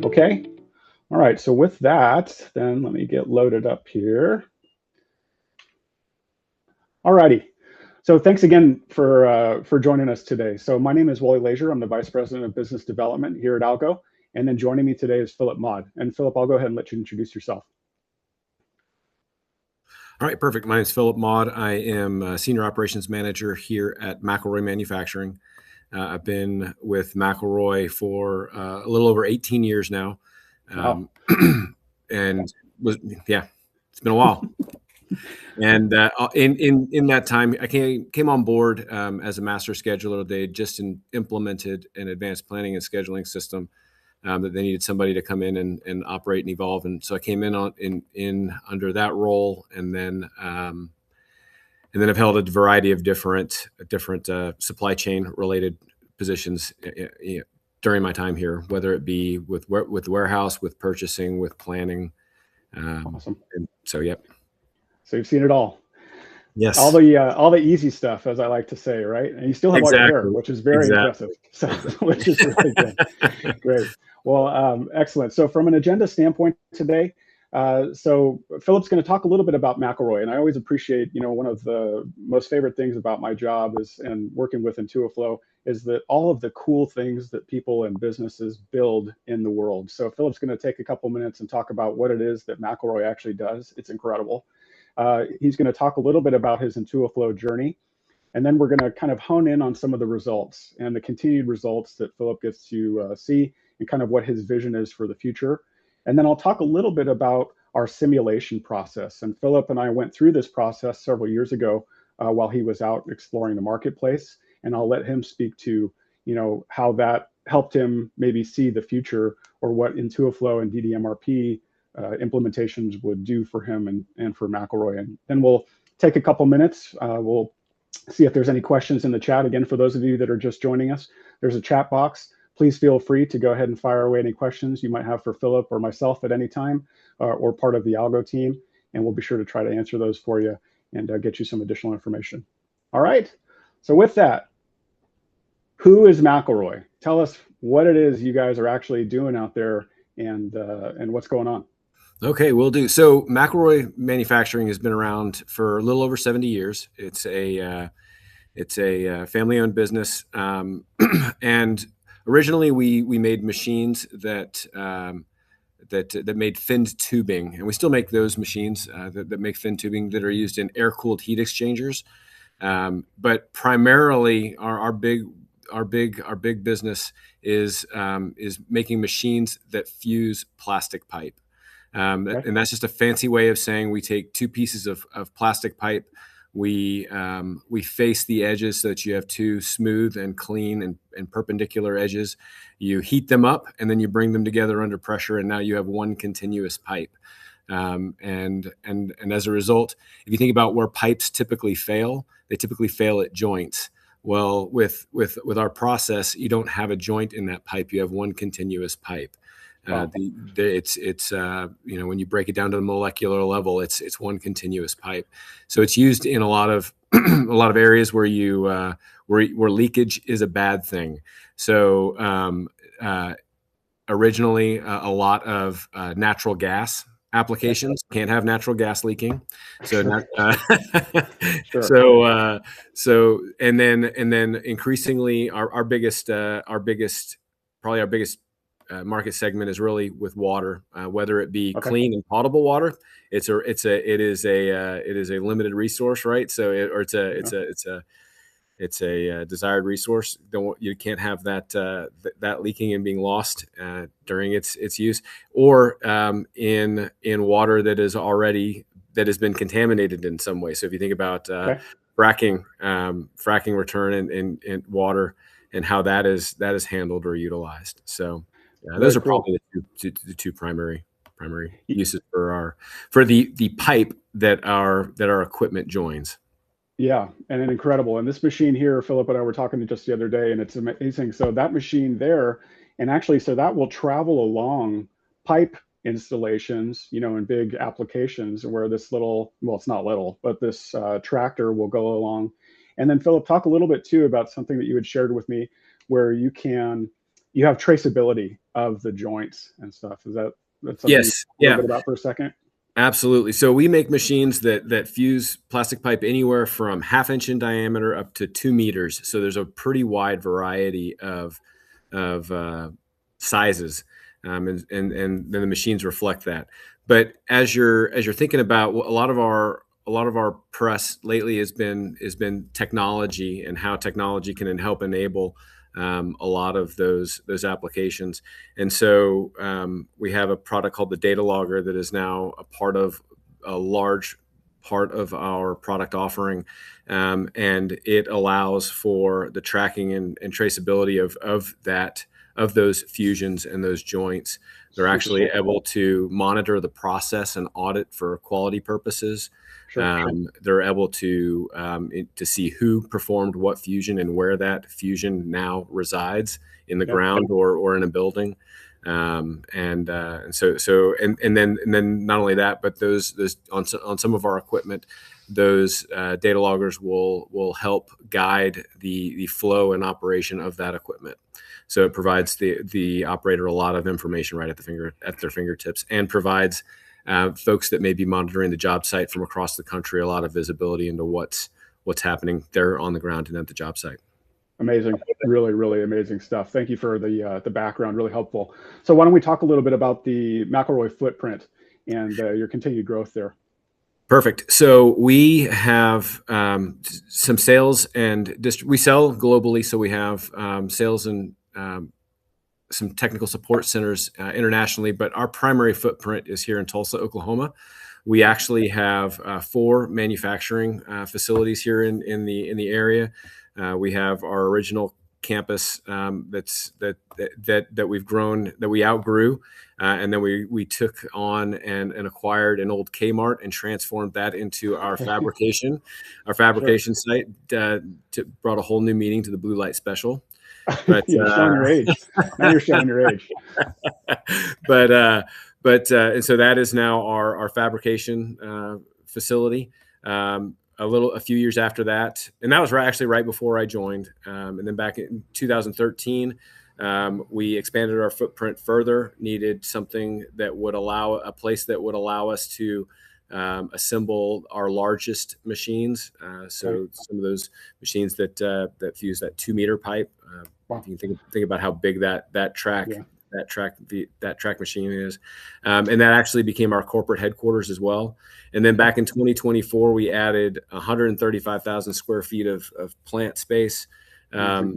Okay. All right. So with that, then let me get loaded up here. All righty. So thanks again for joining us today. So my name is Wally Lazier. I'm the Vice President of Business Development here at Algo. And then joining me today is Philip Maud. And Philip, I'll go ahead and let you introduce yourself. All right, perfect. My name is Philip Maud. I am a Senior Operations Manager here at McElroy Manufacturing. I've been with McElroy for a little over 18 years now. Wow. And it's been a while. And in that time, I came on board as a master scheduler. They just implemented an advanced planning and scheduling system that they needed somebody to come in and operate and evolve. And so I came in under that role, and then I've held a variety of different supply chain related positions during my time here, whether it be with warehouse, with purchasing, with planning. Awesome. And so, yep. So you've seen it all. Yes. All the easy stuff, as I like to say, right? And you still have all your hair, which is very impressive. So, which is really good. Great. Well, excellent. So from an agenda standpoint today, so Philip's going to talk a little bit about McElroy, and I always appreciate, one of the most favorite things about my job and working with Intuiflow is that all of the cool things that people and businesses build in the world. So Philip's going to take a couple minutes and talk about what it is that McElroy actually does. It's incredible. He's going to talk a little bit about his Intuiflow journey, and then we're going to kind of hone in on some of the results and the continued results that Philip gets to see and kind of what his vision is for the future. And then I'll talk a little bit about our simulation process. And Philip and I went through this process several years ago while he was out exploring the marketplace. And I'll let him speak to, how that helped him maybe see the future or what Intuiflow and DDMRP implementations would do for him and for McElroy. And then we'll take a couple minutes. We'll see if there's any questions in the chat. Again, for those of you that are just joining us, there's a chat box. Please feel free to go ahead and fire away any questions you might have for Philip or myself at any time or part of the Algo team. And we'll be sure to try to answer those for you and get you some additional information. All right. So with that, who is McElroy? Tell us what it is you guys are actually doing out there and what's going on. Okay, will do. So McElroy Manufacturing has been around for a little over 70 years. It's a family-owned business, and originally we made machines that made finned tubing, and we still make those machines that make finned tubing that are used in air-cooled heat exchangers. But primarily, our big business is making machines that fuse plastic pipe. And that's just a fancy way of saying we take two pieces of plastic pipe, we face the edges so that you have two smooth and clean and perpendicular edges. You heat them up and then you bring them together under pressure, and now you have one continuous pipe. And as a result, if you think about where pipes typically fail, they typically fail at joints. Well, with our process, you don't have a joint in that pipe; you have one continuous pipe. It's when you break it down to the molecular level, it's one continuous pipe. So it's used in a lot of areas where where leakage is a bad thing. So originally, a lot of natural gas applications can't have natural gas leaking. So Sure. so and then increasingly our biggest market segment is really with water, whether it be clean and potable water. It is a limited resource, right? So it's a desired resource. You can't have that leaking and being lost during its use, or in water that has been contaminated in some way. So if you think about fracking return in water and how that is handled or utilized. So those are probably the two primary uses for the pipe that our equipment joins. Yeah, and incredible. And this machine here, Philip and I were talking just the other day, and it's amazing. So that machine there, and actually, so that will travel along pipe installations, in big applications where this little, well, it's not little, but this tractor will go along. And then Philip, talk a little bit too about something that you had shared with me, where you have traceability of the joints and stuff. Is that something Yes. you talk a little bit about for a second? Absolutely. So we make machines that fuse plastic pipe anywhere from 1/2 inch in diameter up to 2 meters. So there's a pretty wide variety of sizes, and then the machines reflect that. But as you're thinking about, a lot of our press lately has been technology and how technology can help enable a lot of those applications. And so we have a product called the data logger that is now a large part of our product offering. And it allows for the tracking and traceability of those fusions and those joints. They're actually able to monitor the process and audit for quality purposes. They're able to see who performed what fusion and where that fusion now resides in the ground or in a building. And then not only that, but those on some of our equipment, those data loggers will help guide the flow and operation of that equipment. So it provides the operator a lot of information right at their fingertips, and provides folks that may be monitoring the job site from across the country a lot of visibility into what's happening there on the ground and at the job site. Amazing. Really, really amazing stuff. Thank you for the background. Really helpful. So why don't we talk a little bit about the McElroy footprint and your continued growth there? Perfect. So we have some sales and we sell globally. So we have sales and some technical support centers internationally, but our primary footprint is here in Tulsa, Oklahoma. We actually have 4 manufacturing facilities here in the area. We have our original campus that we've grown, that we outgrew, and then we took on and acquired an old Kmart and transformed that into our fabrication site. Brought a whole new meaning to the blue light special. But you're showing your age. Now you're showing your age. And so that is now our fabrication facility. A few years after that, and that was actually right before I joined. And then back in 2013, we expanded our footprint further. Needed something that would allow us to assemble our largest machines. So some of those machines that fuse that 2 meter pipe. If you can think about how big that track machine is, and that actually became our corporate headquarters as well. And then back in 2024, we added 135,000 square feet of plant space at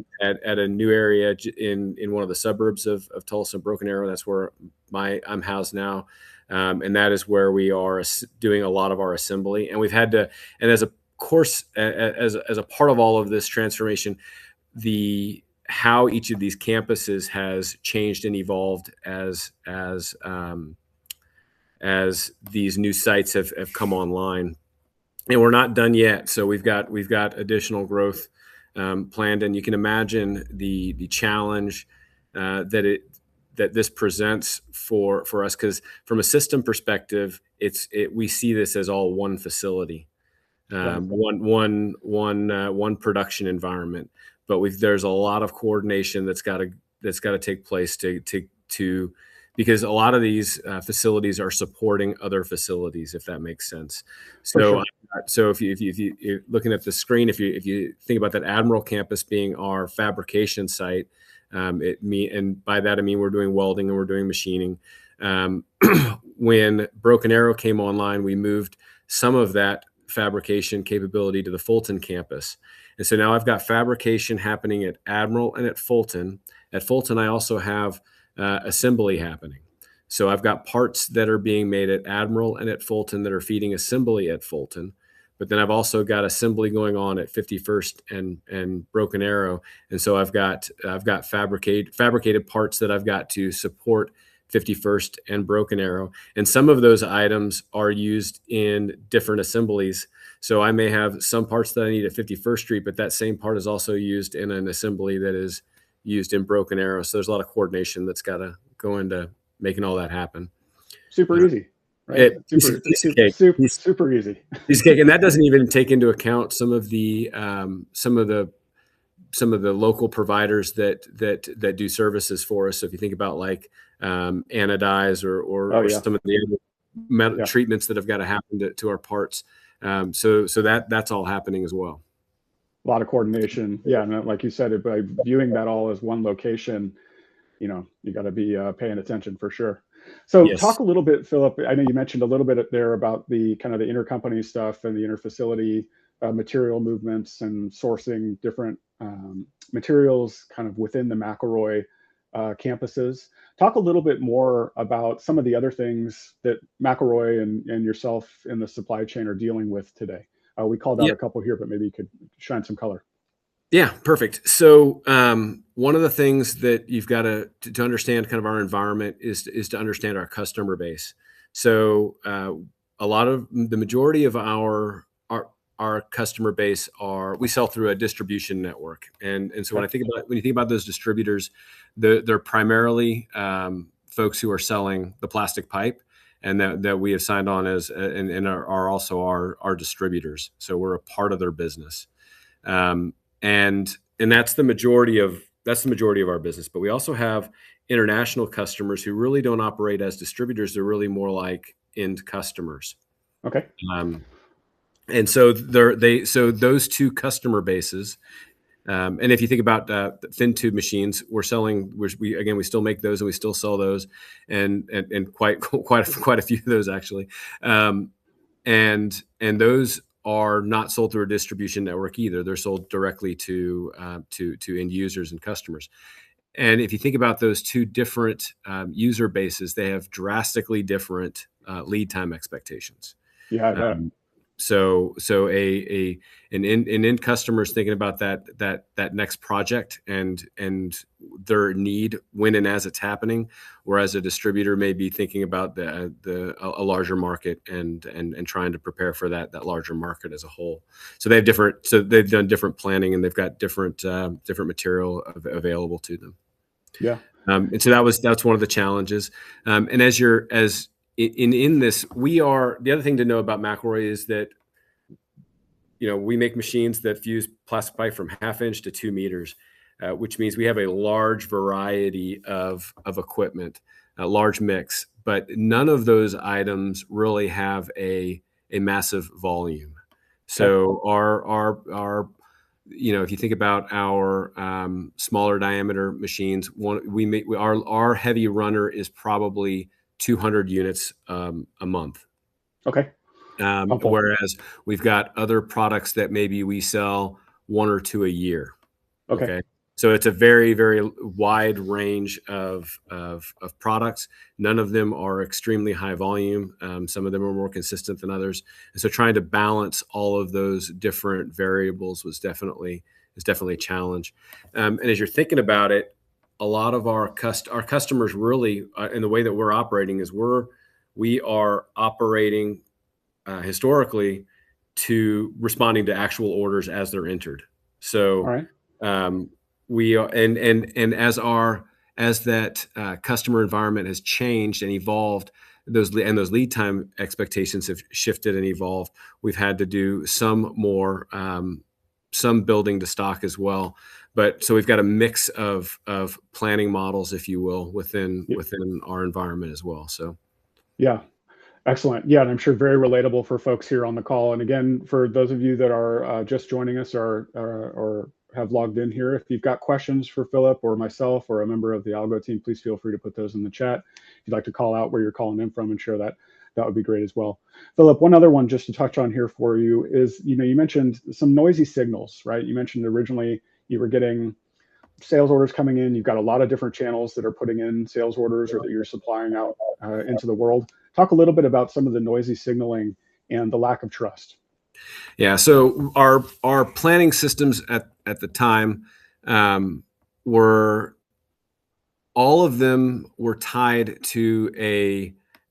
a new area in one of the suburbs of Tulsa, Broken Arrow. That's where I'm housed now. And that is where we are doing a lot of our assembly. And we've had to, and as a part of all of this transformation, how each of these campuses has changed and evolved as these new sites have come online. And we're not done yet. So we've got additional growth planned, and you can imagine the challenge that this presents for us, because from a system perspective, we see this as all one facility, one production environment. But there's a lot of coordination that's got to take place to because a lot of these facilities are supporting other facilities, if that makes sense. So if you're looking at the screen, if you think about that Admiral campus being our fabrication site, and by that I mean we're doing welding and we're doing machining. When Broken Arrow came online, we moved some of that fabrication capability to the Fulton campus. And so now I've got fabrication happening at Admiral and at Fulton. At Fulton, I also have assembly happening. So I've got parts that are being made at Admiral and at Fulton that are feeding assembly at Fulton. But then I've also got assembly going on at 51st and Broken Arrow. And so I've got fabricated parts that I've got to support 51st and Broken Arrow. And some of those items are used in different assemblies. So I may have some parts that I need at 51st Street, but that same part is also used in an assembly that is used in Broken Arrow. So there's a lot of coordination that's got to go into making all that happen. Super easy. right? Piece of cake. Super easy. Piece of cake, and that doesn't even take into account some of the local providers that do services for us. So if you think about like anodize or some of the other metal treatments that have got to happen to our parts, so that's all happening as well. A lot of coordination, and like you said, by viewing that all as one location, you got to be paying attention for sure. So talk a little bit, Philip. I know you mentioned a little bit there about the kind of the intercompany stuff and the interfacility material movements and sourcing different materials kind of within the McElroy campuses. Talk a little bit more about some of the other things that McElroy and yourself in the supply chain are dealing with today. We called out a couple here, but maybe you could shine some color. Yeah, perfect. So one of the things that you've got to understand kind of our environment is to understand our customer base. So the majority of our customer base we sell through a distribution network. And so when you think about those distributors, they're primarily folks who are selling the plastic pipe and that we have signed on as and are also our distributors. So we're a part of their business. And that's the majority of our business. But we also have international customers who really don't operate as distributors. They're really more like end customers. Okay. And so those two customer bases. And if you think about thin tube machines, we still make those and we still sell those, and quite a few of those actually. And those are not sold through a distribution network either. They're sold directly to end users and customers. And if you think about those two different user bases, they have drastically different lead time expectations. Yeah, I bet. So an end customer is thinking about that next project and their need when and as it's happening, whereas a distributor may be thinking about a larger market and trying to prepare for that larger market as a whole. So they've done different planning and they've got different material available to them. Yeah. And so that's one of the challenges. And in this, the other thing to know about McElroy is that, we make machines that fuse plastic pipe from 1/2 inch to 2 meters, which means we have a large variety of equipment, a large mix, but none of those items really have a massive volume. So our if you think about our smaller diameter machines, our heavy runner is probably 200 units a month. Okay. Whereas we've got other products that maybe we sell 1 or 2 a year. Okay. So it's a very, very wide range of products. None of them are extremely high volume. Some of them are more consistent than others. And so trying to balance all of those different variables is definitely a challenge. And as you're thinking about it, a lot of our customers really, in the way that we're operating, is we are operating historically to responding to actual orders as they're entered. So, all right. We are, and as that customer environment has changed and evolved, those lead time expectations have shifted and evolved. We've had to do some building to stock as well. But so we've got a mix of planning models, if you will, within our environment as well. So, yeah. Excellent. Yeah, and I'm sure very relatable for folks here on the call. And again, for those of you that are just joining us or have logged in here, if you've got questions for Philip or myself or a member of the Algo team, please feel free to put those in the chat. If you'd like to call out where you're calling in from and share that would be great as well. Philip, one other one just to touch on here for you is, you mentioned some noisy signals, right? You mentioned originally you were getting sales orders coming in. You've got a lot of different channels that are putting in sales orders or that you're supplying out into the world. Talk a little bit about some of the noisy signaling and the lack of trust. Yeah. So our planning systems at the time were all of them were tied to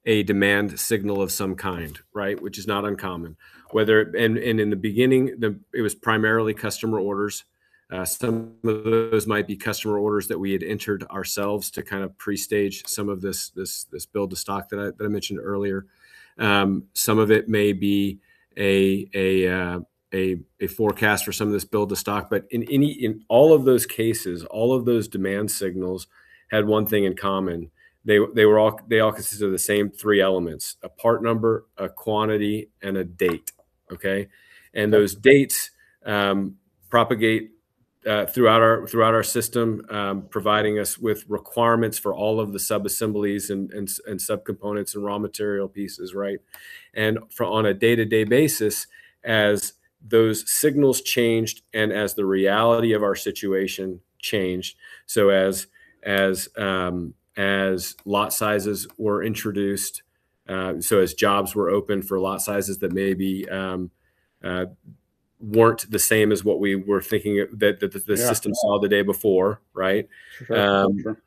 a demand signal of some kind, right? Which is not uncommon. And in the beginning, it was primarily customer orders. Some of those might be customer orders that we had entered ourselves to kind of pre-stage some of this build to stock that I mentioned earlier. Some of it may be a forecast for some of this build to stock. But in all of those cases, all of those demand signals had one thing in common. They all consisted of the same three elements: a part number, a quantity, and a date. Okay, and those dates propagate throughout our system, providing us with requirements for all of the subassemblies and subcomponents and raw material pieces, right? And on a day-to-day basis, as those signals changed and as the reality of our situation changed, so as lot sizes were introduced, so as jobs were open for lot sizes that maybe weren't the same as what we were thinking that the system saw the day before, right? Sure.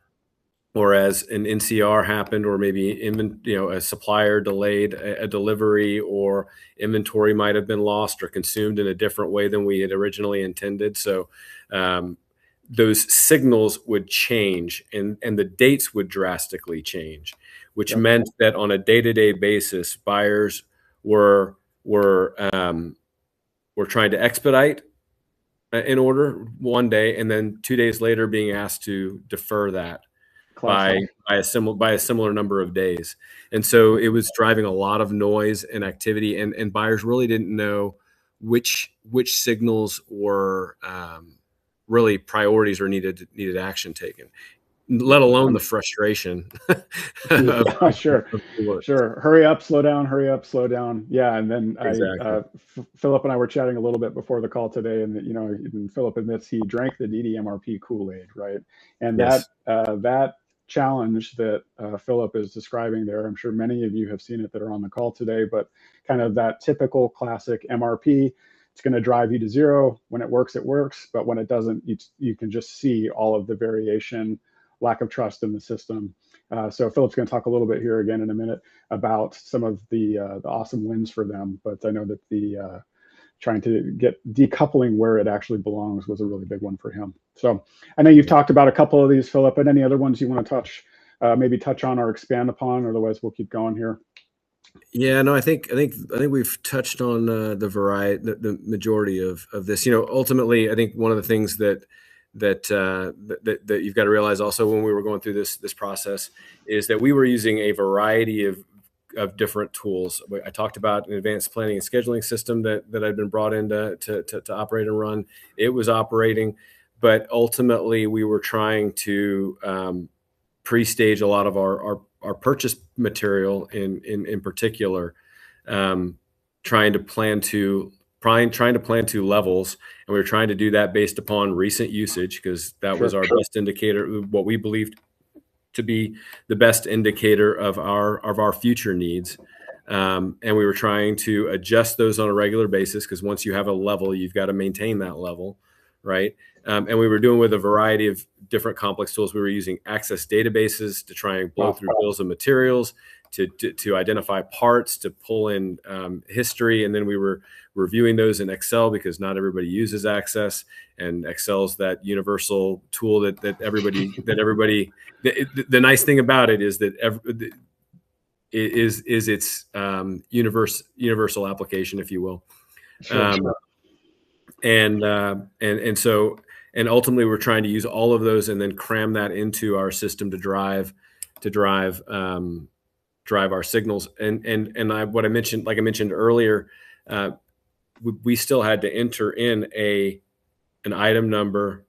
Or as an NCR happened, or maybe a supplier delayed a delivery, or inventory might have been lost or consumed in a different way than we had originally intended. So those signals would change, and the dates would drastically change, which meant that on a day-to-day basis, buyers were trying to expedite an order one day, and then 2 days later being asked to defer that by a similar number of days. And so it was driving a lot of noise and activity, and buyers really didn't know which signals were really priorities or needed action taken, let alone the frustration. Sure. Hurry up, slow down. Yeah. And then Philip and I were chatting a little bit before the call today, and Philip admits he drank the DDMRP Kool-Aid, right? And that challenge that Philip is describing there, I'm sure many of you have seen it that are on the call today, but kind of that typical classic MRP. It's going to drive you to zero. When it works, but when it doesn't, you can just see all of the variation, lack of trust in the system. So Philip's going to talk a little bit here again in a minute about some of the awesome wins for them. But I know that the trying to get decoupling where it actually belongs was a really big one for him. So I know you've talked about a couple of these, Philip, but any other ones you want to maybe touch on or expand upon? Otherwise, we'll keep going here. Yeah, no, I think we've touched on the variety, the majority of this. Ultimately, I think one of the things that you've got to realize also when we were going through this process is that we were using a variety of different tools. I talked about an advanced planning and scheduling system that I'd been brought in to operate and run. It was operating, but ultimately we were trying to pre-stage a lot of our purchase material in particular, trying to plan to levels, and we were trying to do that based upon recent usage, because that was our best indicator, what we believed to be the best indicator of our future needs. And we were trying to adjust those on a regular basis, because once you have a level, you've got to maintain that level, right? And we were doing with a variety of different complex tools. We were using Access databases to try and blow through bills of materials, to identify parts, to pull in history, and then we were reviewing those in Excel, because not everybody uses Access, and Excel's that universal tool that everybody. The nice thing about it is that is its universal application, if you will. And ultimately we're trying to use all of those and then cram that into our system to drive our signals. What I mentioned, like I mentioned earlier, we still had to enter in an item number,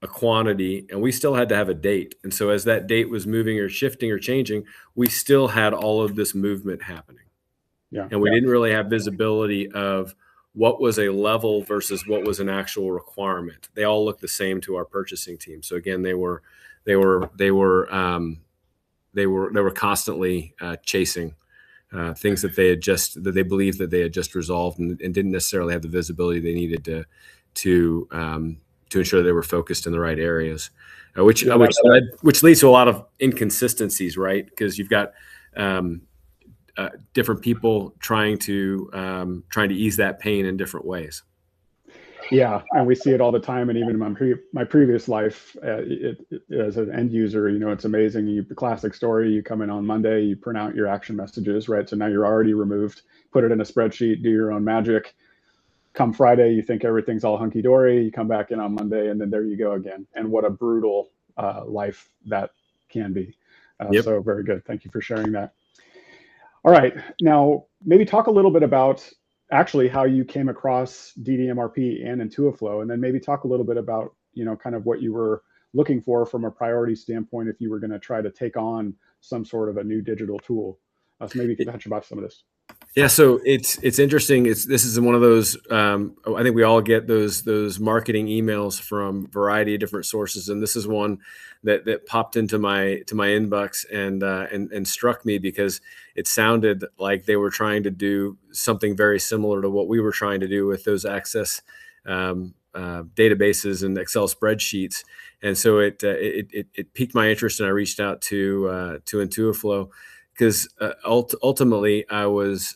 a quantity, and we still had to have a date. And so as that date was moving or shifting or changing, we still had all of this movement happening. And we didn't really have visibility of what was a level versus what was an actual requirement. They all looked the same to our purchasing team. So again, they were constantly chasing things that they believed that they had just resolved, and didn't necessarily have the visibility they needed to ensure they were focused in the right areas, which leads to a lot of inconsistencies, right? Because you've got different people trying to ease that pain in different ways. Yeah, and we see it all the time. And even in my previous life, as an end user, it's amazing. The classic story: you come in on Monday, you print out your action messages, right? So now you're already removed. Put it in a spreadsheet, do your own magic. Come Friday, you think everything's all hunky dory. You come back in on Monday, and then there you go again. And what a brutal life that can be. Yep. So very good. Thank you for sharing that. All right, now maybe talk a little bit about actually how you came across DDMRP and Intuiflow, and then maybe talk a little bit about, kind of what you were looking for from a priority standpoint if you were going to try to take on some sort of a new digital tool. So maybe you can touch about some of this. Yeah, so it's interesting. This is one of those. I think we all get those marketing emails from a variety of different sources, and this is one that popped into my inbox and struck me because it sounded like they were trying to do something very similar to what we were trying to do with those Access databases and Excel spreadsheets, and so it piqued my interest, and I reached out to Intuiflow. Because ultimately, I was,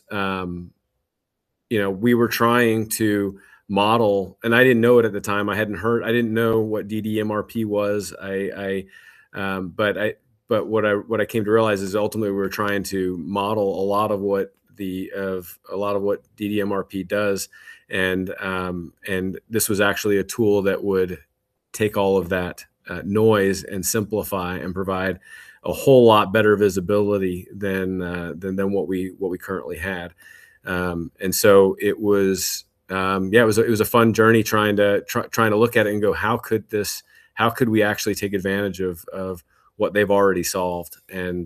we were trying to model, and I didn't know it at the time. I didn't know what DDMRP was. But what I came to realize is ultimately we were trying to model a lot of what DDMRP does, and this was actually a tool that would take all of that noise and simplify and provide a whole lot better visibility than what we currently had, and so it was it was a fun journey trying to look at it and go, how could we actually take advantage of what they've already solved and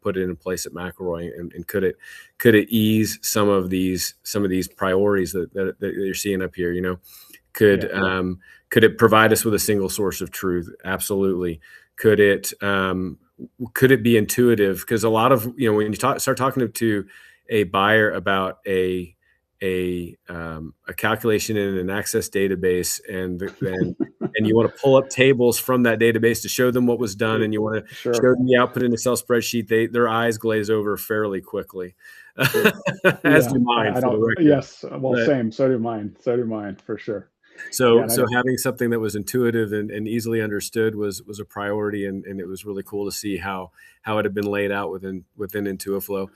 put it in place at McElroy, and could it ease some of these priorities that you're seeing up here? Could it provide us with a single source of truth? Absolutely. Could it be intuitive? Because a lot of, when you start talking to a buyer about a calculation in an Access database, and you want to pull up tables from that database to show them what was done, and you want to show them the output in an Excel spreadsheet, their eyes glaze over fairly quickly. As do mine. Yes, well, same. So do mine. For sure. So having something that was intuitive and easily understood was a priority, and it was really cool to see how it had been laid out within Intuiflow.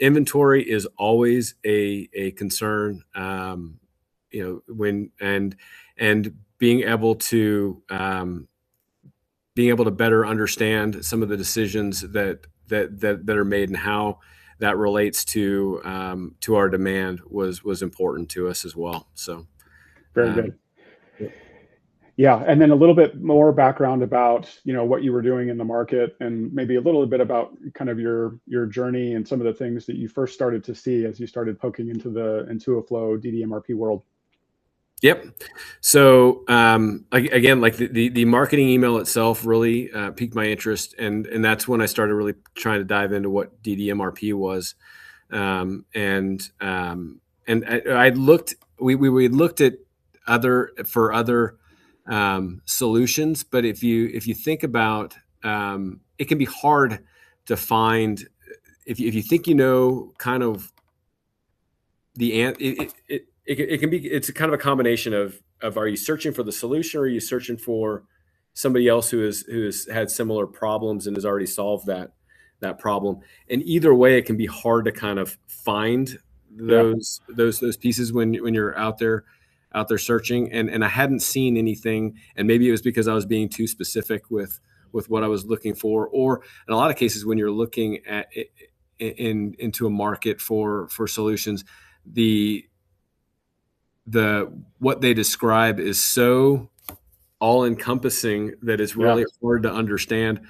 Inventory is always a concern, and being able to better understand some of the decisions that are made and how that relates to our demand was important to us as well. So. Very good. Yeah, and then a little bit more background about what you were doing in the market, and maybe a little bit about kind of your journey and some of the things that you first started to see as you started poking into the Intuiflow DDMRP world. Yep. So again, like the marketing email itself really piqued my interest, and that's when I started really trying to dive into what DDMRP was, and I looked. We looked at other solutions, but if you think about, it can be hard to find if you think kind of it's a kind of a combination of are you searching for the solution, or are you searching for somebody else who has had similar problems and has already solved that problem? And either way, it can be hard to kind of find those pieces when you're out there searching, and I hadn't seen anything, and maybe it was because I was being too specific with what I was looking for, or in a lot of cases when you're looking at into a market for solutions, what they describe is so all encompassing that it's really hard to understand.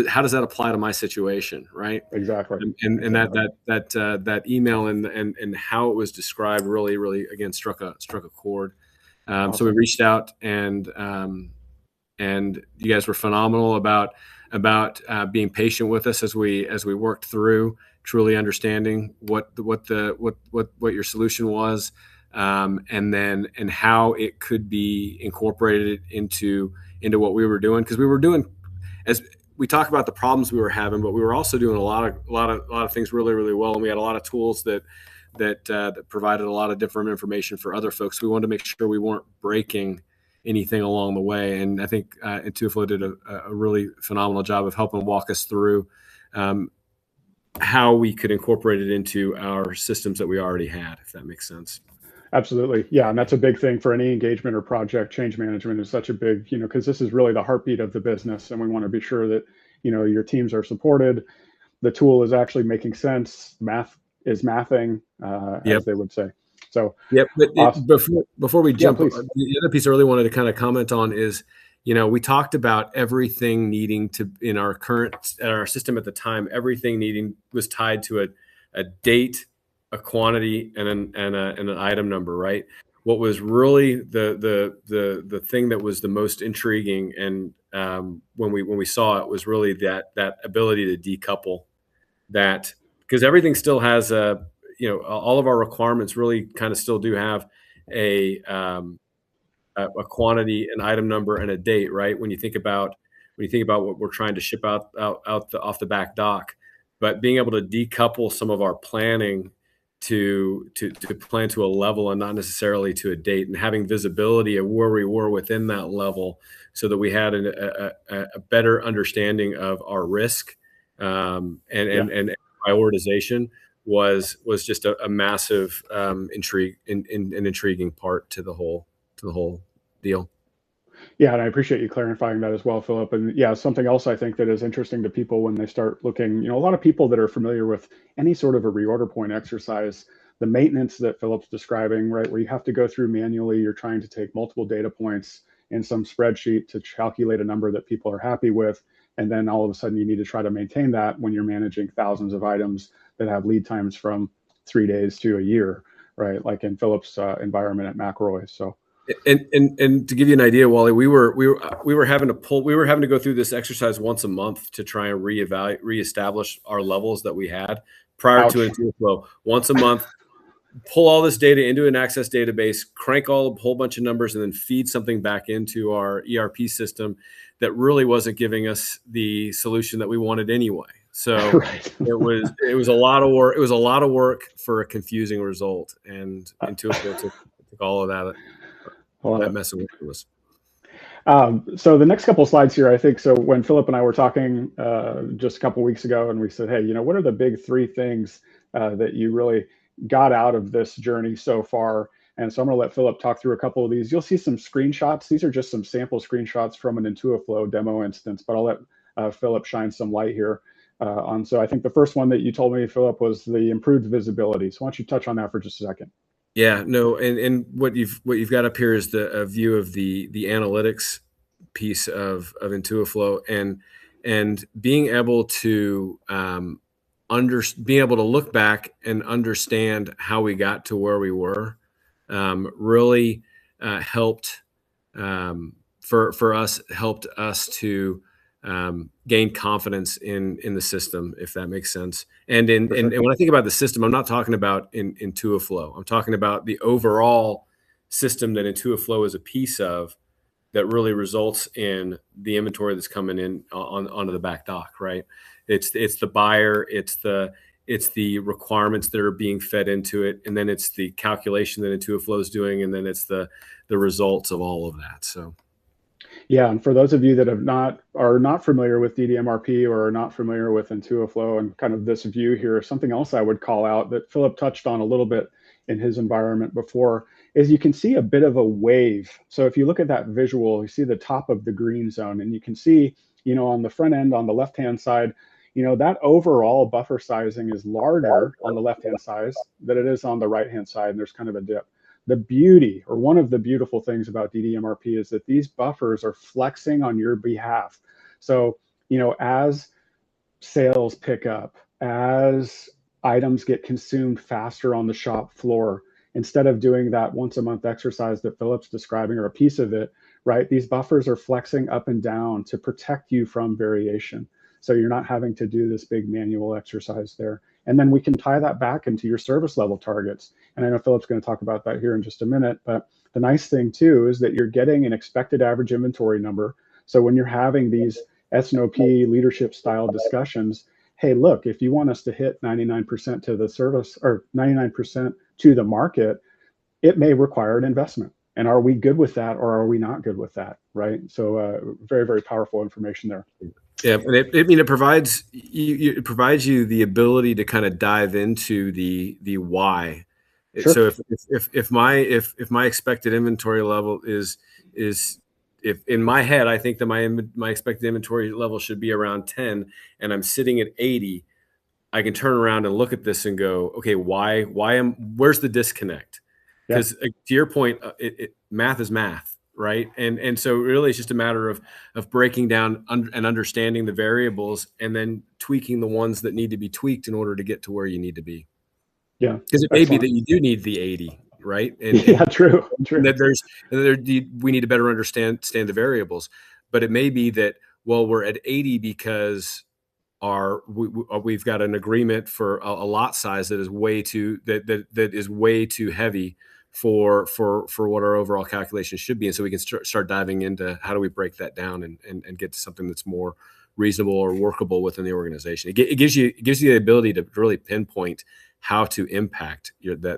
How does that apply to my situation, right? Exactly. And that email and how it was described really again struck a chord. Awesome. So we reached out, and you guys were phenomenal about being patient with us as we worked through truly understanding what your solution was, and how it could be incorporated into what we were doing, because we were doing, as we talk about the problems we were having, but we were also doing a lot of things really, really well, and we had a lot of tools that that provided a lot of different information for other folks. We wanted to make sure we weren't breaking anything along the way. And I think Intuiflow did a really phenomenal job of helping walk us through how we could incorporate it into our systems that we already had, if that makes sense. Absolutely. Yeah. And that's a big thing for any engagement or project. Change management is such a big, because this is really the heartbeat of the business. And we want to be sure that, your teams are supported. The tool is actually making sense. Math is mathing, as they would say. So, but awesome. before we jump, please. The other piece I really wanted to kind of comment on is, we talked about everything needing to, in our system at the time, everything was tied to a date, a quantity, and an item number, right? What was really the thing that was the most intriguing, and when we saw it, was really that ability to decouple that, because everything still has all of our requirements really kind of still do have a quantity, an item number, and a date, right? When you think about what we're trying to ship off the back dock, but being able to decouple some of our planning to plan to a level and not necessarily to a date, and having visibility of where we were within that level, so that we had a better understanding of our risk and prioritization was just a massive intriguing part to the whole deal. Yeah, and I appreciate you clarifying that as well, Philip. And yeah, something else I think that is interesting to people when they start looking, a lot of people that are familiar with any sort of a reorder point exercise, the maintenance that Philip's describing, right, where you have to go through manually, you're trying to take multiple data points in some spreadsheet to calculate a number that people are happy with. And then all of a sudden you need to try to maintain that when you're managing thousands of items that have lead times from 3 days to a year, right? Like in Philip's environment at McElroy. So. And to give you an idea, Wally, we were having to go through this exercise once a month to try and reestablish our levels that we had prior to Intuiflow. Once a month, pull all this data into an Access database, crank a whole bunch of numbers, and then feed something back into our ERP system that really wasn't giving us the solution that we wanted anyway. So it was a lot of work. It was a lot of work for a confusing result, and Intuiflow took all of that. That messing with us. So the next couple of slides here, I think, so when Philip and I were talking just a couple of weeks ago, and we said, hey, what are the big 3 things that you really got out of this journey so far? And so I'm going to let Philip talk through a couple of these. You'll see some screenshots. These are just some sample screenshots from an Intuiflow demo instance, but I'll let Philip shine some light here on. So I think the first one that you told me, Philip, was the improved visibility. So why don't you touch on that for just a second? Yeah, no, and what you've got up here is a view of the analytics piece of Intuiflow, and being able to being able to look back and understand how we got to where we were really helped helped us to gain confidence in the system, if that makes sense. And when I think about the system, I'm not talking about in Intuiflow. I'm talking about the overall system that Intuiflow is a piece of, that really results in the inventory that's coming in onto the back dock, right? It's the buyer, it's the requirements that are being fed into it, and then it's the calculation that Intuiflow is doing, and then it's the results of all of that. So. Yeah, and for those of you that are not familiar with DDMRP or are not familiar with Intuiflow and kind of this view here, something else I would call out that Philip touched on a little bit in his environment before is you can see a bit of a wave. So if you look at that visual, you see the top of the green zone, and you can see, on the front end on the left-hand side, that overall buffer sizing is larger on the left-hand side than it is on the right-hand side, and there's kind of a dip. The beauty, or one of the beautiful things about DDMRP, is that these buffers are flexing on your behalf. So, as sales pick up, as items get consumed faster on the shop floor, instead of doing that once a month exercise that Philip's describing, or a piece of it, right? These buffers are flexing up and down to protect you from variation. So you're not having to do this big manual exercise there. And then we can tie that back into your service level targets. And I know Philip's going to talk about that here in just a minute, but the nice thing too is that you're getting an expected average inventory number. So when you're having these S&OP leadership style discussions, hey, look, if you want us to hit 99% to the service or 99% to the market, it may require an investment. And are we good with that, or are we not good with that? Right. So very, very powerful information there. Yeah, and it provides you the ability to kind of dive into the why. Sure. So if my expected inventory level is if in my head I think that my expected inventory level should be around 10 and I'm sitting at 80, I can turn around and look at this and go, okay, where's the disconnect? Because to your point, math is math, right? And so really it's just a matter of breaking down and understanding the variables and then tweaking the ones that need to be tweaked in order to get to where you need to be. Yeah, because it may be that you do need the 80, right? And true. And that we need to better understand the variables, but it may be that, well, we're at 80 because we've got an agreement for a lot size that is way too heavy for what our overall calculation should be. And so we can start diving into how do we break that down and get to something that's more reasonable or workable within the organization. It gives you the ability to really pinpoint how to impact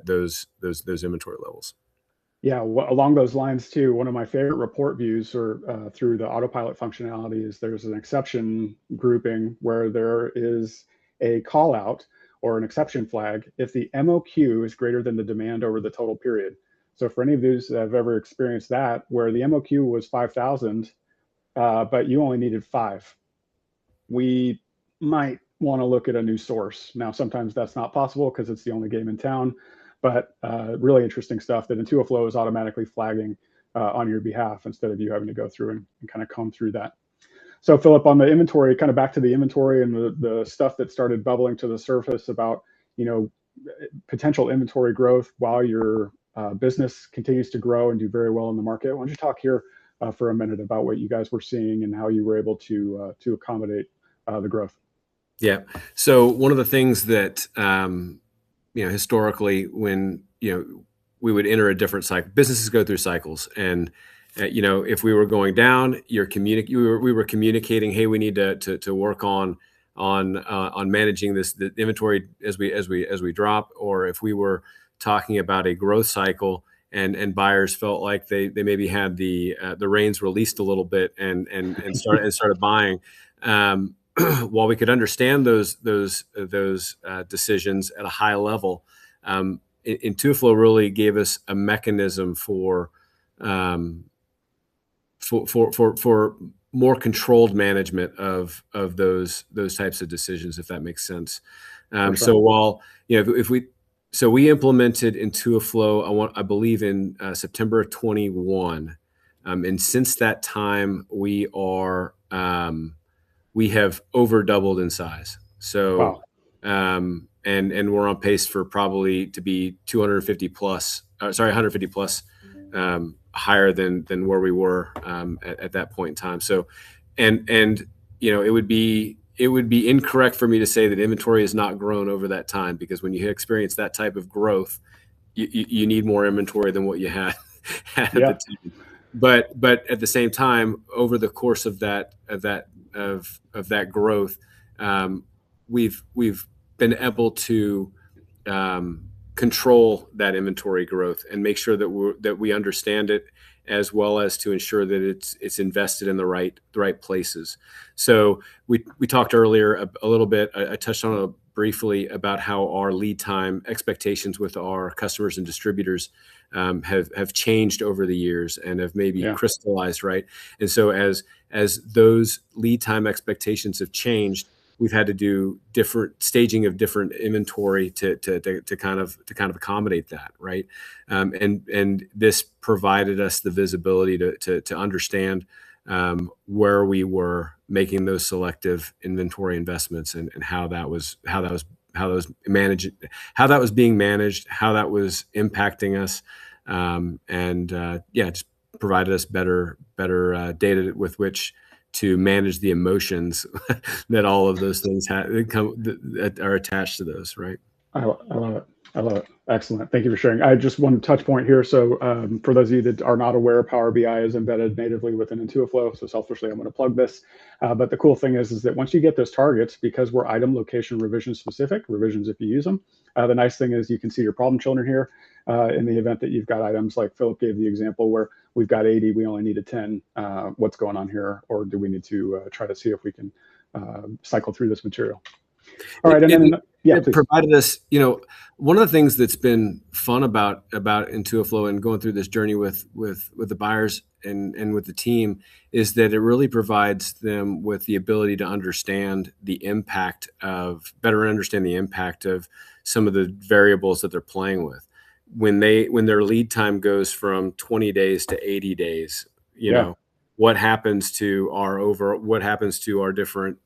those inventory levels. Yeah, along those lines too, one of my favorite report views or through the autopilot functionality is there's an exception grouping where there is a call out or an exception flag if the MOQ is greater than the demand over the total period. So for any of those that have ever experienced that, where the MOQ was 5,000, but you only needed 5, we might want to look at a new source. Now, sometimes that's not possible because it's the only game in town, but really interesting stuff that Intuiflow is automatically flagging on your behalf instead of you having to go through and kind of comb through that. So Philip, on the inventory, kind of back to the inventory and the stuff that started bubbling to the surface about, potential inventory growth while your business continues to grow and do very well in the market. Why don't you talk here for a minute about what you guys were seeing and how you were able to accommodate the growth? Yeah. So one of the things that, historically when, we would enter a different cycle, businesses go through cycles, and if we were going down, we were communicating, hey, we need to work on managing the inventory as we drop, or if we were talking about a growth cycle and buyers felt like they maybe had the reins released a little bit and started buying. While we could understand those decisions at a high level, Intuiflow really gave us a mechanism for more controlled management of those types of decisions, if that makes sense. So while we implemented Intuiflow, I believe in September of 21, and since that time we have over doubled in size. So, wow. And we're on pace for probably to be 150 plus higher than where we were at that point in time. So, and it would be incorrect for me to say that inventory has not grown over that time, because when you experience that type of growth, you need more inventory than what you had at the time. But at the same time, over the course of that growth, we've been able to control that inventory growth and make sure that we understand it, as well as to ensure that it's invested in the right places. So we talked earlier a little bit. I touched on it briefly about how our lead time expectations with our customers and distributors have changed over the years and have maybe crystallized, right? And so as those lead time expectations have changed, we've had to do different staging of different inventory to kind of accommodate that, right? And this provided us the visibility to understand where we were making those selective inventory investments and how that was being managed, how that was impacting us, just provided us better data with which to manage the emotions that all of those things are attached to those, right? I love it. I love it. Excellent. Thank you for sharing. I just want to touch point here. So for those of you that are not aware, Power BI is embedded natively within Intuiflow. So selfishly, I'm going to plug this. But the cool thing is that once you get those targets, because we're item, location, revision specific, revisions if you use them, the nice thing is you can see your problem children here in the event that you've got items like Philip gave the example where we've got 80, we only needed 10. What's going on here? Or do we need to try to see if we can cycle through this material? All right, and then it provided us, one of the things that's been fun about Intuiflow and going through this journey with the buyers and with the team is that it really provides them with the ability to better understand the impact of some of the variables that they're playing with. When their lead time goes from 20 days to 80 days, you know, what happens to our different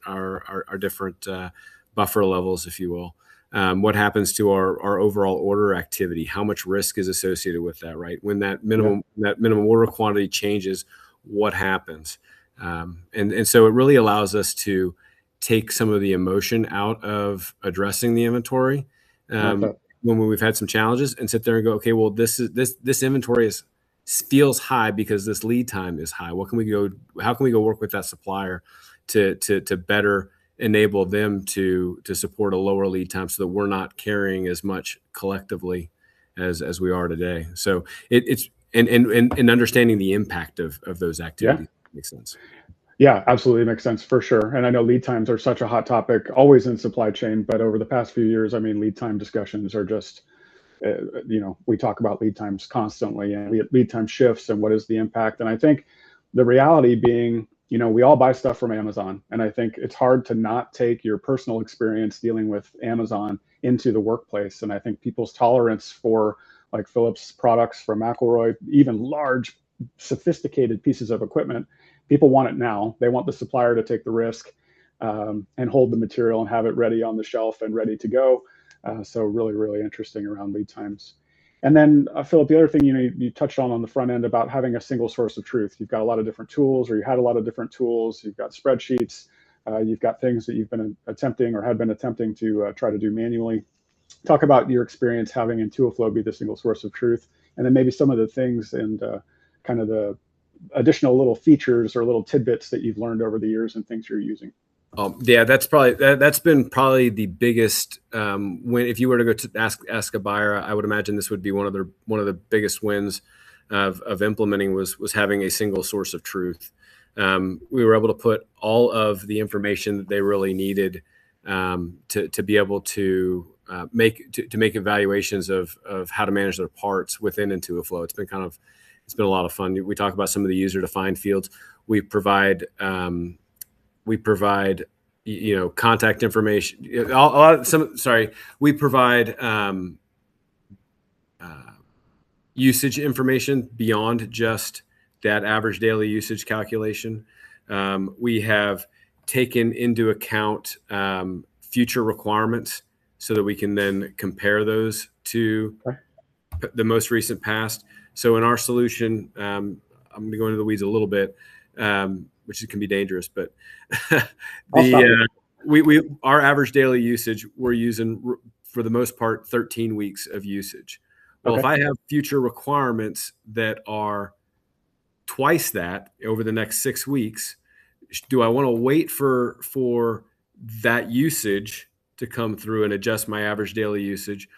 buffer levels, if you will. What happens to our overall order activity? How much risk is associated with that, right? When that minimum order quantity changes, what happens? And so it really allows us to take some of the emotion out of addressing the inventory when we've had some challenges, and sit there and go, okay, well, this inventory feels high because this lead time is high. How can we go work with that supplier to better enable them to support a lower lead time so that we're not carrying as much collectively as we are today. So it's understanding the impact of those activities makes sense. Yeah, absolutely makes sense for sure. And I know lead times are such a hot topic always in supply chain, but over the past few years, I mean, lead time discussions are just, we talk about lead times constantly, and lead time shifts and what is the impact. And I think the reality being, we all buy stuff from Amazon, and I think it's hard to not take your personal experience dealing with Amazon into the workplace. And I think people's tolerance for like Philip's products from McElroy, even large, sophisticated pieces of equipment, people want it now. They want the supplier to take the risk and hold the material and have it ready on the shelf and ready to go. So really, really interesting around lead times. And then, Philip, the other thing you touched on the front end about having a single source of truth. You've got a lot of different tools, or you had a lot of different tools. You've got spreadsheets. You've got things that you've been attempting or had been attempting to try to do manually. Talk about your experience having Intuiflow be the single source of truth, and then maybe some of the things and kind of the additional little features or little tidbits that you've learned over the years and things you're using. Yeah, that's been probably the biggest. When if you were to go to ask a buyer, I would imagine this would be one of the biggest wins of implementing was having a single source of truth. We were able to put all of the information that they really needed to be able to make evaluations of how to manage their parts within Intuiflow. It's been a lot of fun. We talk about some of the user defined fields. We provide contact information. We provide usage information beyond just that average daily usage calculation. We have taken into account future requirements so that we can then compare those to the most recent past. So in our solution, I'm going to go into the weeds a little bit, which can be dangerous, but our average daily usage, we're using for the most part 13 weeks of usage. Well, if I have future requirements that are twice that over the next 6 weeks, do I want to wait for that usage to come through and adjust my average daily usage?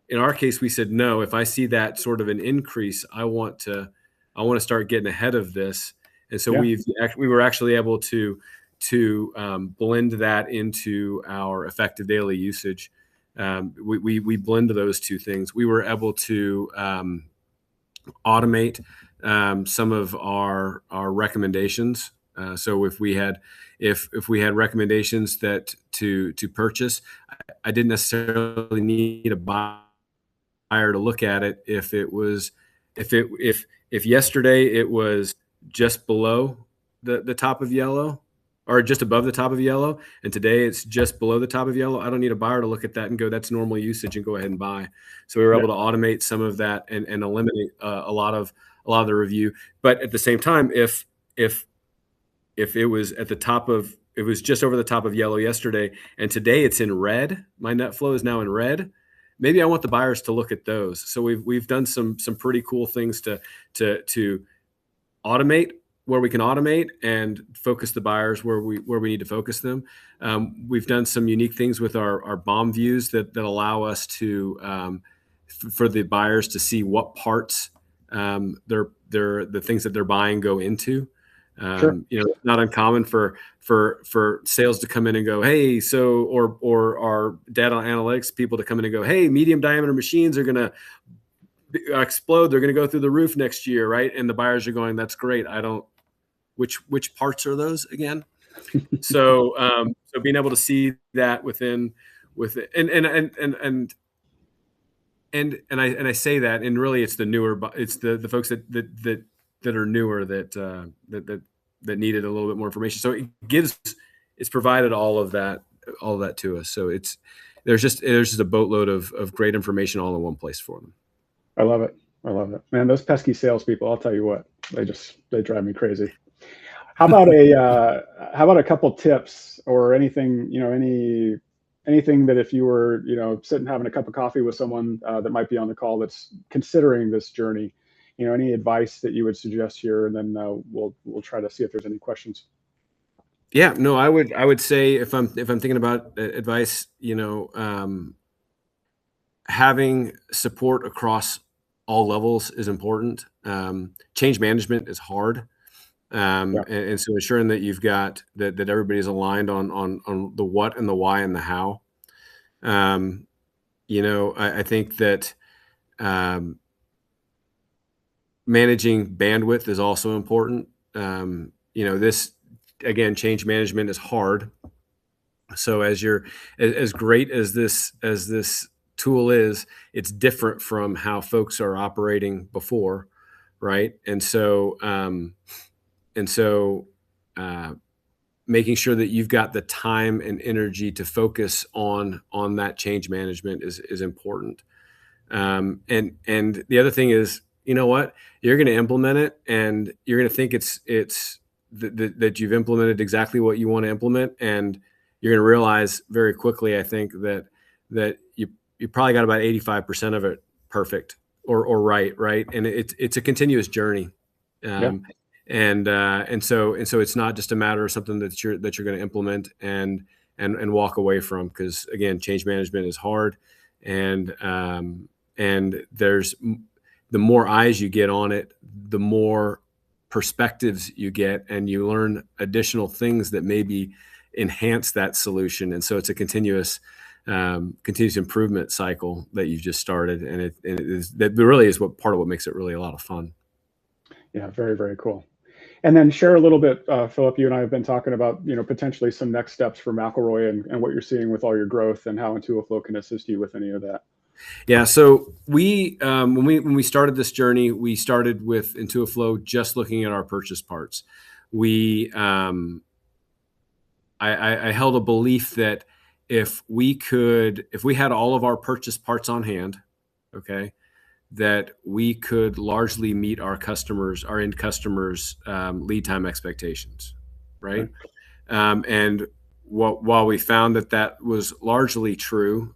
In our case, we said no. If I see that sort of an increase, I want to start getting ahead of this. And so we were actually able to blend that into our effective daily usage. We blend those two things. We were able to automate some of our recommendations. So if we had recommendations that to purchase, I didn't necessarily need a buyer to look at it. If yesterday it was just below the top of yellow, or just above the top of yellow, and today it's just below the top of yellow, I don't need a buyer to look at that and go, that's normal usage, and go ahead and buy. So we were able to automate some of that and eliminate a lot of the review. But at the same time, if it was just over the top of yellow yesterday, and today it's in red, my net flow is now in red, maybe I want the buyers to look at those. So we've done some pretty cool things to automate where we can automate and focus the buyers where we need to focus them. We've done some unique things with our BOM views that allow us to for the buyers to see what parts the things that they're buying go into. Sure. It's not uncommon for sales to come in and go, hey, so or our data analytics people to come in and go, hey, medium diameter machines are going to explode. They're going to go through the roof next year, right? And the buyers are going, that's great. Which parts are those again? So being able to see that within and I say that, and really it's the newer, it's the folks that are newer that needed a little bit more information. So it's provided all of that to us. So there's just a boatload of great information all in one place for them. I love it. Man, those pesky salespeople, I'll tell you what, they drive me crazy. How about a couple tips or anything, anything that if you were, sitting having a cup of coffee with someone that might be on the call that's considering this journey, any advice that you would suggest here, and then we'll try to see if there's any questions. Yeah, no, I would say if I'm thinking about advice, having support across all levels is important. Change management is hard. And so ensuring that you've got that everybody's aligned on the what and the why and the how. I think that managing bandwidth is also important. This, again, change management is hard. So as great as this tool is, it's different from how folks are operating before, right? And so making sure that you've got the time and energy to focus on that change management is important. And the other thing is, you know what, you're going to implement it, and you're going to think that you've implemented exactly what you want to implement, and you're going to realize very quickly, I think, that you probably got about 85% of it perfect or right, and it's a continuous journey. And so it's not just a matter of something that you're going to implement and walk away from, because again, change management is hard, and there's the more eyes you get on it, the more perspectives you get, and you learn additional things that maybe enhance that solution. And so it's a continuous improvement cycle that you've just started, and that really is part of what makes it really a lot of fun. Yeah, very, very cool. And then share a little bit, Philip, you and I have been talking about, potentially some next steps for McElroy and what you're seeing with all your growth and how Intuiflow can assist you with any of that. Yeah. So when we started this journey, we started with Intuiflow just looking at our purchase parts. I held a belief that if we had all of our purchase parts on hand, okay, that we could largely meet our end customers' lead time expectations, right? And while we found that was largely true,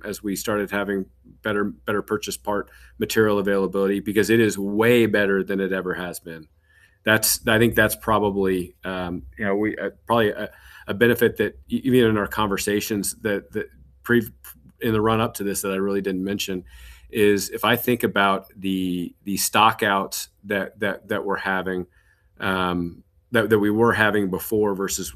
as we started having better purchase part material availability, because it is way better than it ever has been. I think that's probably probably a benefit that even in our conversations that in the run up to this that I really didn't mention is, if I think about the stockouts that we're having, that we were having before versus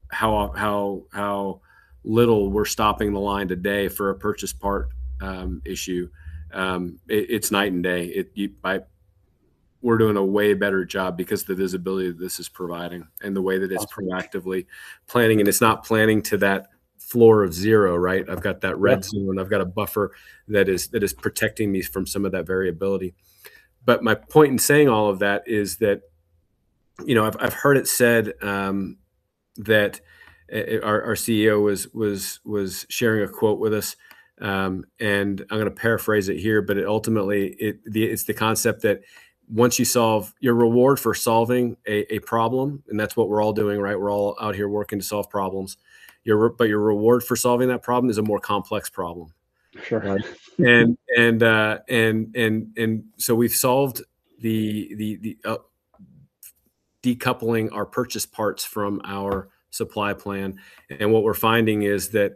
how little we're stopping the line today for a purchase part issue, it's night and day. We're doing a way better job because of the visibility that this is providing and the way that it's proactively planning, and it's not planning to that floor of zero, right? I've got that red zone. I've got a buffer that is protecting me from some of that variability. But my point in saying all of that is that, I've heard it said that our CEO was sharing a quote with us, and I'm going to paraphrase it here, but it's the concept that once you solve your reward for solving a problem, and that's what we're all doing, right? We're all out here working to solve problems. But your reward for solving that problem is a more complex problem. Sure. Right. And so we've solved the decoupling our purchase parts from our supply plan. And what we're finding is that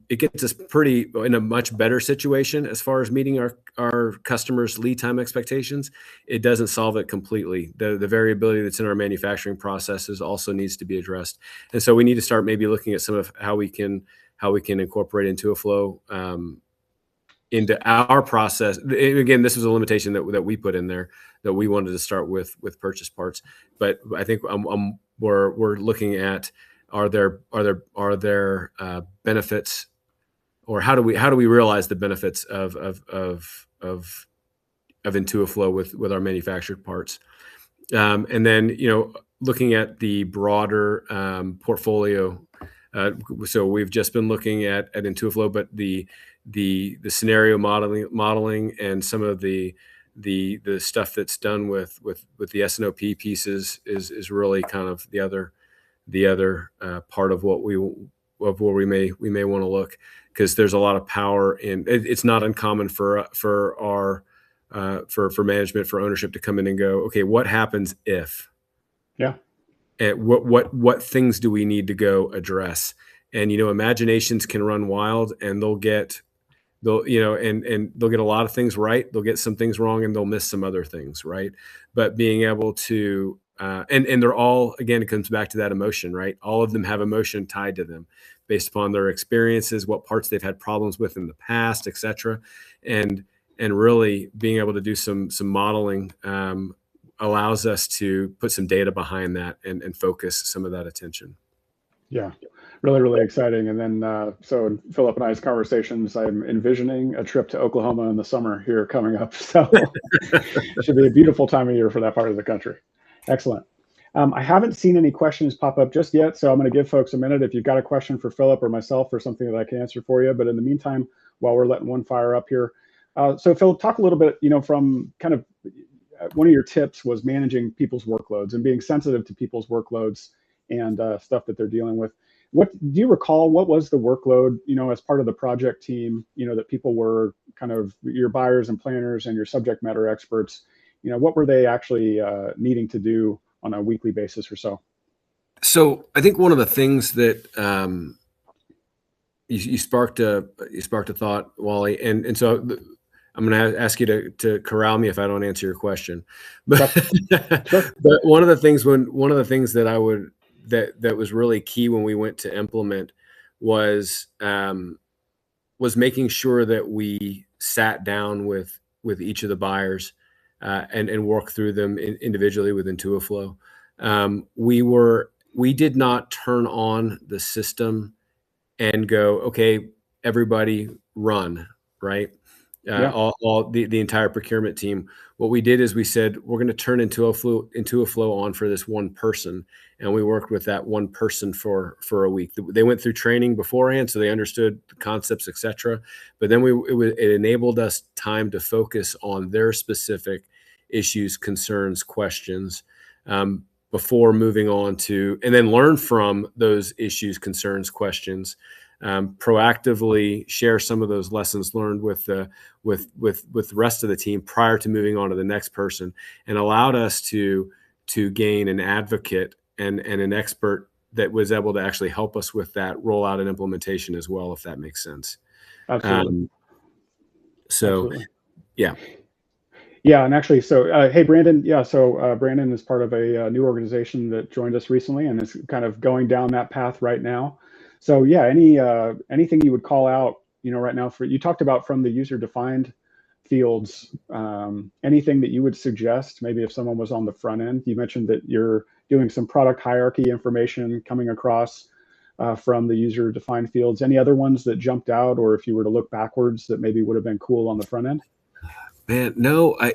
it gets us in a much better situation as far as meeting our customers' lead time expectations. It doesn't solve it completely. The variability that's in our manufacturing processes also needs to be addressed. And so we need to start maybe looking at some of how we can incorporate Intuiflow into our process. Again, this was a limitation that we put in there, that we wanted to start with purchase parts. But I think we're looking at, are there benefits, or how do we realize the benefits of Intuiflow with our manufactured parts, and then looking at the broader portfolio. So we've just been looking at Intuiflow, but the scenario modeling and some of the stuff that's done with the S&OP pieces is really kind of the other part of where we may want to look, because there's a lot of power in it. It's not uncommon for management, for ownership to come in and go, okay, what happens if? Yeah. And what things do we need to go address? And imaginations can run wild, and they'll get a lot of things right. They'll get some things wrong, and they'll miss some other things, right? But being able to and they're all, again, it comes back to that emotion, right? All of them have emotion tied to them based upon their experiences, what parts they've had problems with in the past, et cetera. And really being able to do some modeling allows us to put some data behind that and focus some of that attention. Yeah, really, really exciting. And then, so in Philip and I's conversations, I'm envisioning a trip to Oklahoma in the summer here coming up. So it should be a beautiful time of year for that part of the country. Excellent. I haven't seen any questions pop up just yet, so I'm going to give folks a minute if you've got a question for Philip or myself or something that I can answer for you. But in the meantime, while we're letting one fire up here, so Philip, talk a little bit, from kind of one of your tips was managing people's workloads and being sensitive to people's workloads and stuff that they're dealing with. What do you recall? What was the workload, as part of the project team, that people were kind of your buyers and planners and your subject matter experts? What were they actually needing to do on a weekly basis or so? So I think one of the things that you sparked a thought, Wally, and so I'm going to ask you to corral me if I don't answer your question. But, sure. But one of the things that was really key when we went to implement was making sure that we sat down with each of the buyers and work through them individually with Intuiflow. We did not turn on the system and go, okay, everybody run, right? All the entire procurement team. What we did is we said, we're going to turn Intuiflow on for this one person. And we worked with that one person for a week. They went through training beforehand, so they understood the concepts, et cetera. But then it enabled us time to focus on their specific issues, concerns, questions, before moving on to, and then learn from those issues, concerns, questions, proactively share some of those lessons learned with the rest of the team prior to moving on to the next person, and allowed us to gain an advocate and an expert that was able to actually help us with that rollout and implementation as well, if that makes sense. Absolutely. Absolutely. Yeah. Yeah, and actually, so hey, Brandon. Yeah, so Brandon is part of a new organization that joined us recently and is kind of going down that path right now. So yeah, anything you would call out, right now you talked about from the user-defined fields, anything that you would suggest, maybe if someone was on the front end. You mentioned that you're doing some product hierarchy information coming across from the user-defined fields. Any other ones that jumped out, or if you were to look backwards, that maybe would have been cool on the front end? Man, no, I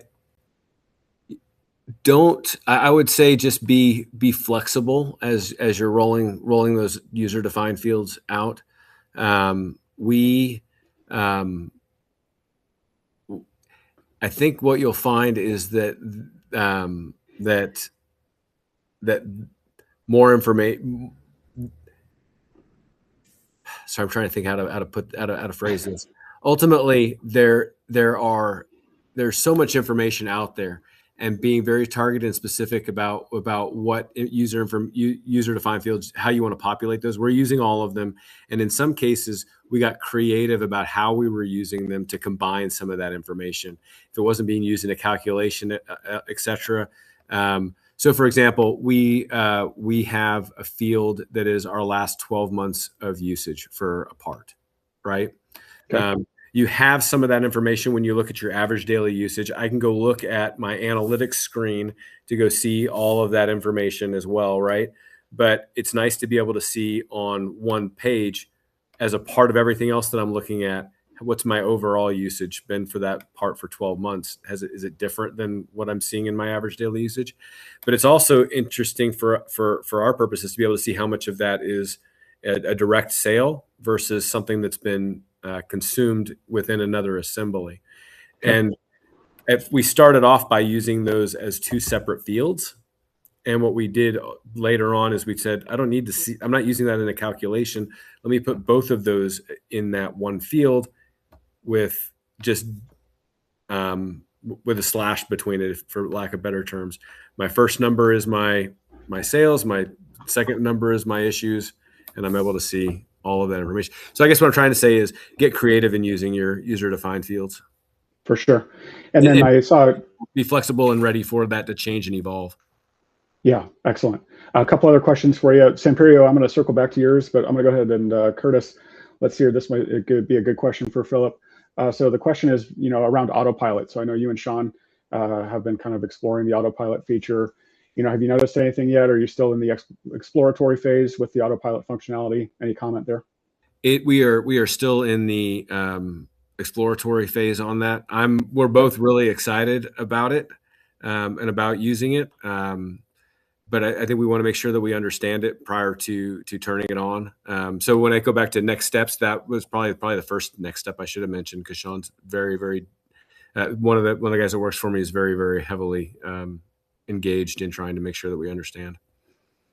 don't. I would say just be flexible as you're rolling those user-defined fields out. I think what you'll find is that more information. So I'm trying to think how to phrase this. ultimately there's so much information out there, and being very targeted and specific about what user defined fields, how you want to populate those. We're using all of them, and in some cases we got creative about how we were using them to combine some of that information if it wasn't being used in a calculation, etc. So for example, we have a field that is our last 12 months of usage for a part, right? Okay. You have some of that information when you look at your average daily usage. I can go look at my analytics screen to go see all of that information as well, right? But it's nice to be able to see on one page, as a part of everything else that I'm looking at, what's my overall usage been for that part for 12 months? Is it different than what I'm seeing in my average daily usage? But it's also interesting for our purposes to be able to see how much of that is a direct sale versus something that's been consumed within another assembly. Okay. And if we started off by using those as two separate fields, and what we did later on is we said, I don't need to see, I'm not using that in a calculation. Let me put both of those in that one field with just with a slash between it, for lack of better terms. My first number is my sales, my second number is my issues, and I'm able to see all of that information. So I guess what I'm trying to say is get creative in using your user-defined fields. For sure. And then I saw be flexible and ready for that to change and evolve. Yeah, excellent. A couple other questions for you. Samperio, I'm going to circle back to yours, but I'm going to go ahead and Curtis, let's see here. This might be a good question for Philip. So the question is, around autopilot. So I know you and Sean have been kind of exploring the autopilot feature. Have you noticed anything yet? Or are you still in the exploratory phase with the autopilot functionality? Any comment there? We are still in the exploratory phase on that. We're both really excited about it and about using it. But I think we want to make sure that we understand it prior to turning it on. So when I go back to next steps, that was probably the first next step I should have mentioned, because Sean's very, very one of the guys that works for me is very, very heavily engaged in trying to make sure that we understand.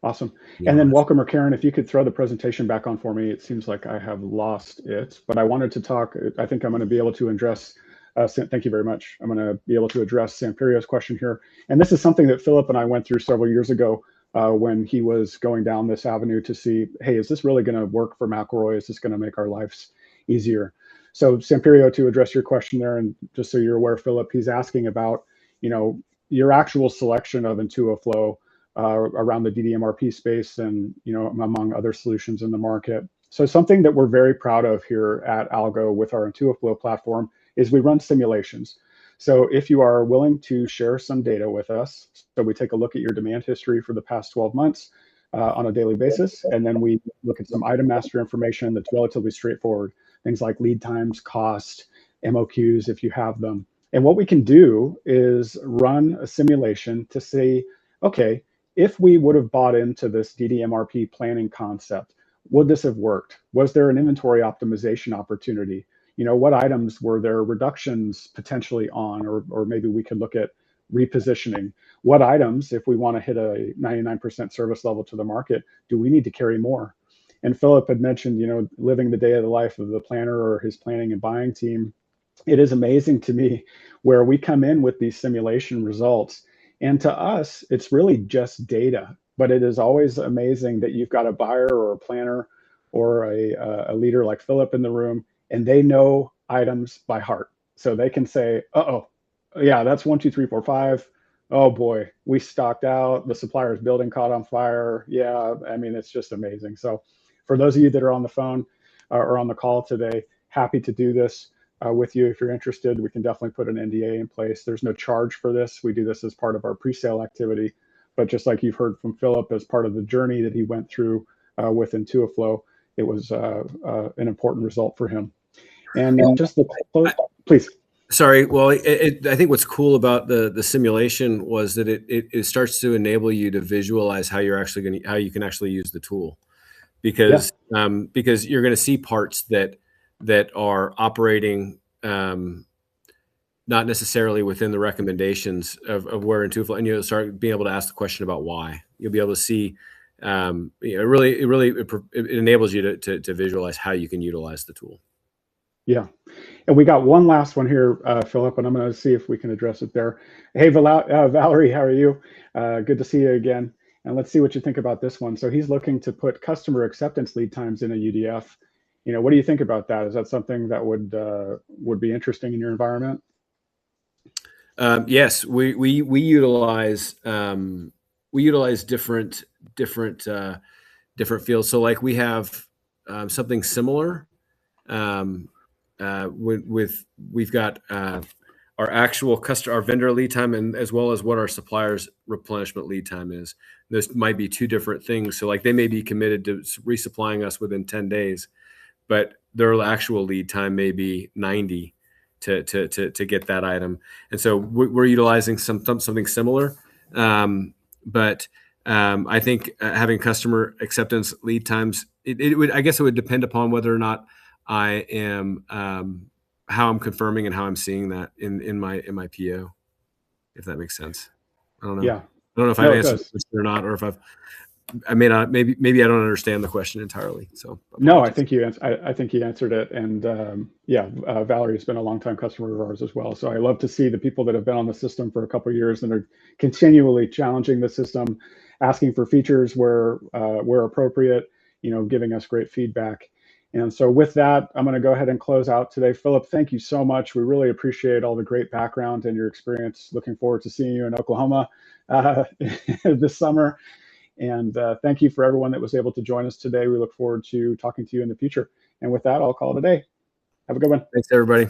Awesome. And then welcome, Karen, if you could throw the presentation back on for me. It seems like I have lost it, but I wanted to talk. I think I'm going to be able to address. Thank you very much. I'm going to be able to address Samperio's question here. And this is something that Philip and I went through several years ago when he was going down this avenue to see, hey, is this really going to work for McElroy? Is this going to make our lives easier? So Samperio, to address your question there, and just so you're aware, Philip, he's asking about, your actual selection of Intuiflow around the DDMRP space and, among other solutions in the market. So something that we're very proud of here at Algo with our Intuiflow platform is we run simulations. So if you are willing to share some data with us, so we take a look at your demand history for the past 12 months on a daily basis, and then we look at some item master information that's relatively straightforward, things like lead times, cost, MOQs, if you have them. And what we can do is run a simulation to say, okay, if we would have bought into this DDMRP planning concept, would this have worked? Was there an inventory optimization opportunity? What items were there reductions potentially on, or maybe we could look at repositioning. What items, if we want to hit a 99% service level to the market, do we need to carry more? And Philip had mentioned, living the day of the life of the planner or his planning and buying team. It is amazing to me where we come in with these simulation results. And to us, it's really just data, but it is always amazing that you've got a buyer or a planner or a leader like Philip in the room, and they know items by heart. So they can say, uh-oh, yeah, that's 1, 2, 3, 4, 5. Oh boy, we stocked out. The supplier's building caught on fire. Yeah, I mean, it's just amazing. So for those of you that are on the phone or on the call today, happy to do this with you. If you're interested, we can definitely put an NDA in place. There's no charge for this. We do this as part of our pre-sale activity. But just like you've heard from Philip, as part of the journey that he went through with Intuiflow, it was an important result for him. And just please. Sorry. Well, I think what's cool about the simulation was that it starts to enable you to visualize how you're actually how you can actually use the tool, because you're going to see parts that are operating not necessarily within the recommendations of where Intuiflow, and you'll start being able to ask the question about why. You'll be able to see. It enables you to visualize how you can utilize the tool. Yeah. And we got one last one here, Philip, and I'm going to see if we can address it there. Hey, Valerie, how are you? Good to see you again. And let's see what you think about this one. So he's looking to put customer acceptance lead times in a UDF. What do you think about that? Is that something that would be interesting in your environment? Yes, we utilize different fields. So like we have something similar. We've got our actual our vendor lead time, and as well as what our suppliers replenishment lead time is. This might be two different things. So like they may be committed to resupplying us within 10 days, but their actual lead time may be 90 to get that item. And so we're utilizing something similar. But I think having customer acceptance lead times, I guess it would depend upon whether or not I am how I'm confirming and how I'm seeing that in my PO, if that makes sense. I don't know. Yeah. I don't know if I've answered the question or not, or if I may not. Maybe I don't understand the question entirely. So no, I think you answered it. And Valerie has been a longtime customer of ours as well. So I love to see the people that have been on the system for a couple of years and are continually challenging the system, asking for features where appropriate, giving us great feedback. And so with that, I'm going to go ahead and close out today. Philip, thank you so much. We really appreciate all the great background and your experience. Looking forward to seeing you in Oklahoma this summer. And thank you for everyone that was able to join us today. We look forward to talking to you in the future. And with that, I'll call it a day. Have a good one. Thanks, everybody.